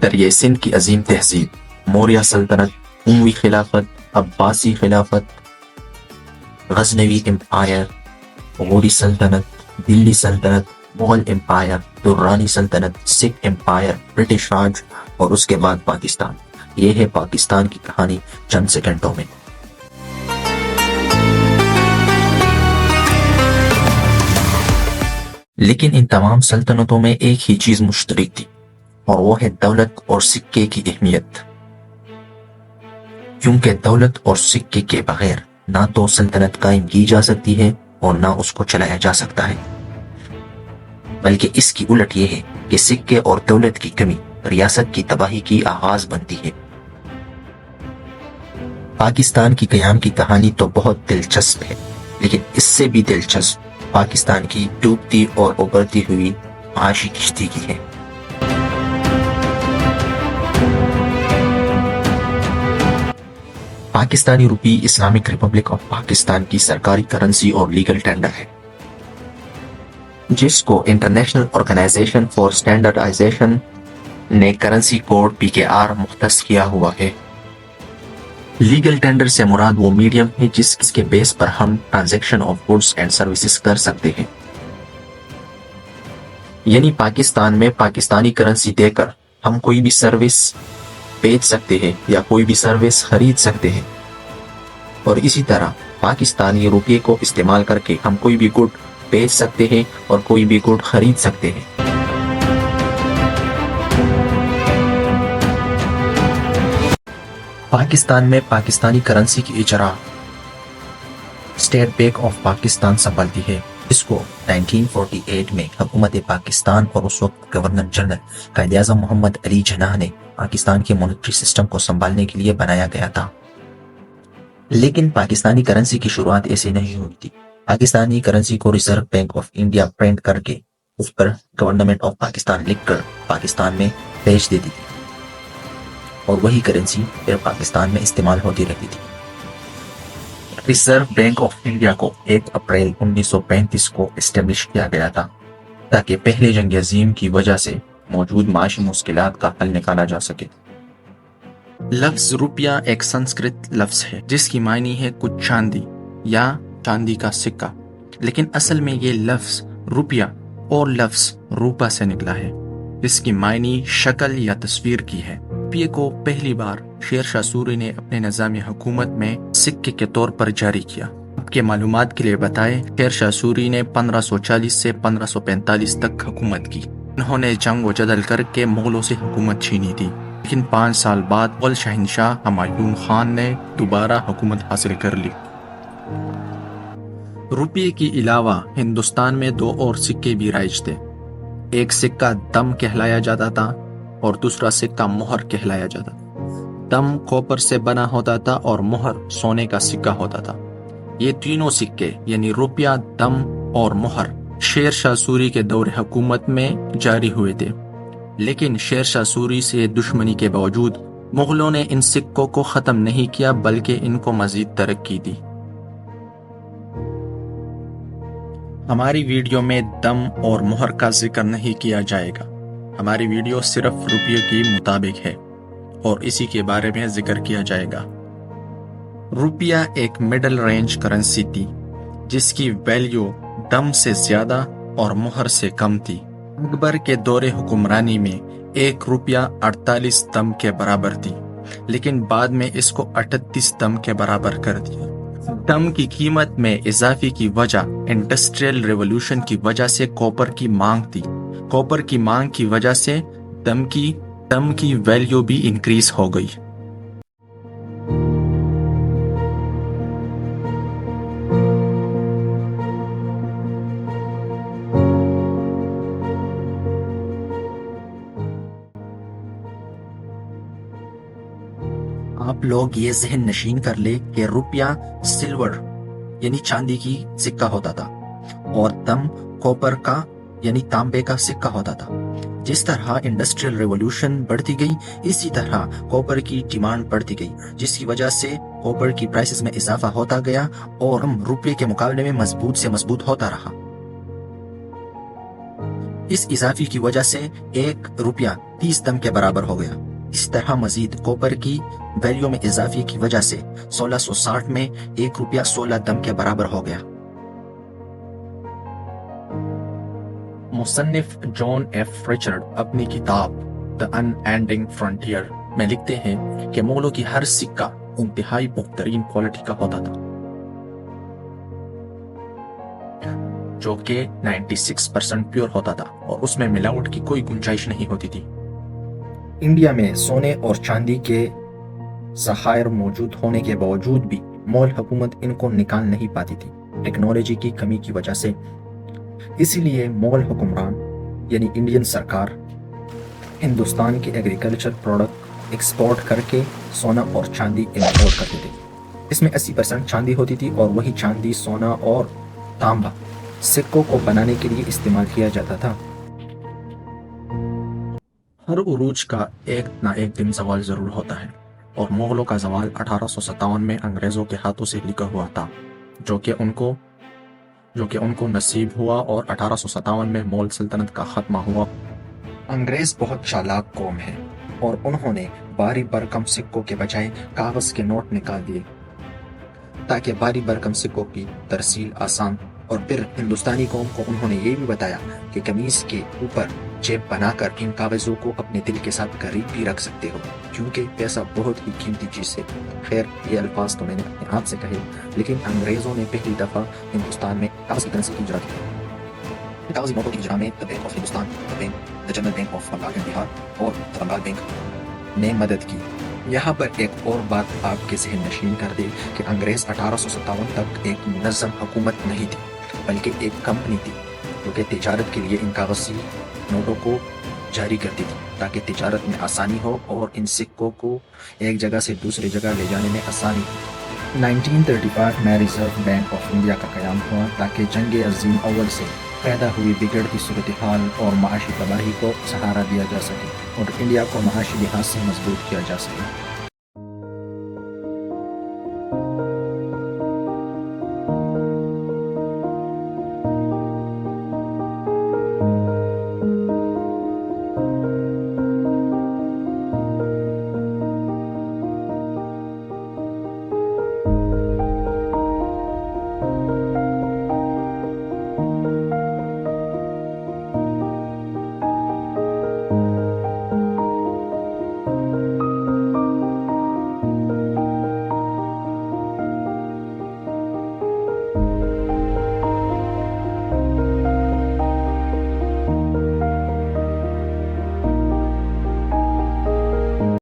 دریا سندھ کی عظیم تہذیب، موریہ سلطنت، اموی خلافت، عباسی خلافت، غزنوی امپائر، غوری سلطنت، دلی سلطنت، مغل امپائر، درانی سلطنت، سکھ امپائر، برٹش راج اور اس کے بعد پاکستان۔ یہ ہے پاکستان کی کہانی چند سیکنڈوں میں۔ لیکن ان تمام سلطنتوں میں ایک ہی چیز مشترک تھی، اور وہ ہے دولت اور سکے کی اہمیت، کیونکہ دولت اور سکے کے بغیر نہ تو سلطنت قائم کی جا سکتی ہے اور نہ اس کو چلایا جا سکتا ہے، بلکہ اس کی الٹ یہ ہے کہ سکے اور دولت کی کمی ریاست کی تباہی کی آغاز بنتی ہے۔ پاکستان کی قیام کی کہانی تو بہت دلچسپ ہے، لیکن اس سے بھی دلچسپ پاکستان کی ڈوبتی اور ابھرتی ہوئی معاشی کشتی کی ہے۔ پاکستانی روپی اسلامک ریپبلک آف پاکستان کی سرکاری کرنسی اور لیگل ٹینڈر ہے، جس کو انٹرنیشنل آرگنائزیشن فار اسٹینڈرڈائزیشن نے کرنسی کوڈ PKR مختص کیا ہوا ہے۔ لیگل ٹینڈر سے مراد وہ میڈیم ہے جس کے بیس پر ہم transaction of goods and services کر سکتے ہیں، یعنی پاکستان میں پاکستانی کرنسی دے کر ہم کوئی بھی سروس بیچ سکتے ہیں یا کوئی بھی سروس خرید سکتے ہیں، اور اسی طرح پاکستانی روپے کو استعمال کر کے ہم کوئی بھی گڈ بیچ سکتے ہیں اور کوئی بھی گڈ خرید سکتے ہیں۔ پاکستان میں پاکستانی کرنسی کی اجرا اسٹیٹ بینک آف پاکستان سنبھالتی ہے، جس کو 1948 میں حکومت پاکستان اور اس وقت گورنر جنرل قائد اعظم محمد علی جناح نے پاکستان کے مانیٹری سسٹم کو سنبھالنے کے لیے بنایا گیا تھا۔ لیکن پاکستانی کرنسی کی شروعات ایسے نہیں ہوئی تھی۔ پاکستانی کرنسی کو reserve bank of India print کر کے اس پر گورنمنٹ آف پاکستان لکھ کر پاکستان میں بھیج دیتی تھی، اور وہی کرنسی پھر پاکستان میں استعمال ہوتی رہتی تھی۔ ریزرو بینک آف انڈیا کو 1 اپریل 1935 کو اسٹیبلش کیا گیا تھا، تاکہ پہلے جنگ عظیم کی وجہ سے موجود معاشی مشکلات کا حل نکالا جا سکے۔ لفظ روپیہ ایک سنسکرت لفظ ہے جس کی معنی ہے کچھ چاندی یا چاندی کا سکہ، لیکن اصل میں یہ لفظ روپیہ اور لفظ روپا سے نکلا ہے، جس کی معنی شکل یا تصویر کی ہے۔ روپیے کو پہلی بار شیر شاہ سوری نے اپنے نظام حکومت میں سکے کے طور پر جاری کیا۔ آپ کے معلومات کے لیے بتائیں، شیر شاہ سوری نے 1540 سے 1545 تک حکومت کی۔ انہوں نے جنگ و جدل کر کے مغلوں سے حکومت چھینی تھی، لیکن 5 سال بعد مغل شہنشاہ ہمایوں خان نے دوبارہ حکومت حاصل کر لی۔ روپیے کے علاوہ ہندوستان میں 2 اور سکے بھی رائج تھے۔ ایک سکہ دم کہلایا جاتا تھا اور دوسرا سکہ مہر کہلایا جاتا تھا۔ دم کوپر سے بنا ہوتا تھا اور مہر سونے کا سکہ ہوتا تھا۔ یہ تینوں سکے یعنی روپیہ، دم اور مہر شیر شاہ سوری کے دور حکومت میں جاری ہوئے تھے، لیکن شیر شاہ سوری سے دشمنی کے باوجود مغلوں نے ان سکوں کو ختم نہیں کیا بلکہ ان کو مزید ترقی دی۔ ہماری ویڈیو میں دم اور مہر کا ذکر نہیں کیا جائے گا۔ ہماری ویڈیو صرف روپیے کے مطابق ہے اور اسی کے بارے میں ذکر کیا جائے گا۔ روپیہ ایک مڈل رینج کرنسی تھی جس کی ویلیو دم سے زیادہ اور مہر سے کم تھی۔ اکبر کے دور حکمرانی میں 1 روپیہ 48 دم کے برابر تھی، لیکن بعد میں اس کو 38 دم کے برابر کر دیا۔ دم کی قیمت میں اضافے کی وجہ انڈسٹریل ریولوشن کی وجہ سے کوپر کی مانگ تھی۔ کوپر کی مانگ کی وجہ سے دم کی ویلیو بھی انکریز ہو گئی۔ آپ لوگ یہ ذہن نشین کر لے کہ روپیہ سلور یعنی چاندی کی سکہ ہوتا تھا اور دم کوپر کا یعنی تانبے کا سکہ ہوتا تھا۔ جس طرح انڈسٹریل ریولوشن بڑھتی گئی، اسی طرح کوپر کی ڈیمانڈ بڑھتی گئی، جس کی وجہ سے کوپر کی پرائسز میں اضافہ ہوتا گیا اور روپے کے مقابلے میں مضبوط سے مضبوط ہوتا رہا۔ اس اضافے کی وجہ سے 1 روپیہ 30 دم کے برابر ہو گیا۔ اس طرح مزید کوپر کی ویلیو میں اضافے کی وجہ سے 1660 میں 1 روپیہ 16 دم کے برابر ہو گیا۔ مصنف جان ایف ریچرڈ اپنی کتاب دی ان اینڈنگ فرنٹیئر میں لکھتے ہیں کہ مغلوں کی ہر سکہ انتہائی بہترین کوالٹی کا ہوتا تھا، جو کہ 96% پیور ہوتا تھا اور اس میں ملاوٹ کی کوئی گنجائش نہیں ہوتی تھی۔ انڈیا میں سونے اور چاندی کے ذخائر موجود ہونے کے باوجود بھی مغل حکومت ان کو نکال نہیں پاتی تھی ٹیکنالوجی کی کمی کی وجہ سے۔ اسی لیے مغل حکمران یعنی انڈین سرکار ہندوستان کے ایگریکلچر پروڈکٹ ایکسپورٹ کر کے سونا اور چاندی امپورٹ کرتے تھے۔ اس میں 80% چاندی ہوتی تھی اور وہی چاندی، سونا اور تانبا سکوں کو بنانے کے لیے استعمال کیا جاتا تھا۔ ہر عروج کا ایک نہ ایک دن زوال ضرور ہوتا ہے، اور مغلوں کا زوال 1857 میں انگریزوں کے ہاتھوں سے لکھا ہوا تھا، جو کہ ان کو نصیب ہوا، اور 1857 میں مغل سلطنت کا خاتمہ ہوا۔ انگریز بہت چالاک قوم ہے اور انہوں نے بھاری بھرکم سکوں کے بجائے کاغذ کے نوٹ نکال دیے تاکہ بھاری بھرکم سکوں کی ترسیل آسان۔ اور پھر ہندوستانی قوم کو انہوں نے یہ بھی بتایا کہ قمیص کے اوپر جیب بنا کر ان کاغذوں کو اپنے دل کے ساتھ قریب بھی رکھ سکتے ہو، کیونکہ پیسہ بہت ہی قیمتی چیز ہے۔ خیر، یہ الفاظ تو میں نے اپنے آپ سے کہے، لیکن انگریزوں نے پہلی دفعہ ہندوستان میں کاغذ کی کرنسی کی ایجاد کی۔ کاغذی نوٹوں کی اجرا میں the bank of Hindustan, the general bank of Bengal and Bihar اور دی بنگال بینک نے مدد کی۔ یہاں پر ایک اور بات آپ کے ذہن نشین کر دے کہ انگریز 1857 تک ایک منظم حکومت نہیں تھی، بلکہ ایک کمپنی تھی جو کہ تجارت کے لیے ان کاغذی نوٹوں کو جاری کرتی تھی تاکہ تجارت میں آسانی ہو اور ان سکوں کو ایک جگہ سے دوسری جگہ لے جانے میں آسانی ہو۔ 1935 میں ریزرو بینک آف انڈیا کا قیام ہوا تاکہ جنگ عظیم اول سے پیدا ہوئی بگڑتی صورتحال اور معاشی تباہی کو سہارا دیا جا سکے اور انڈیا کو معاشی لحاظ سے مضبوط کیا جا سکے۔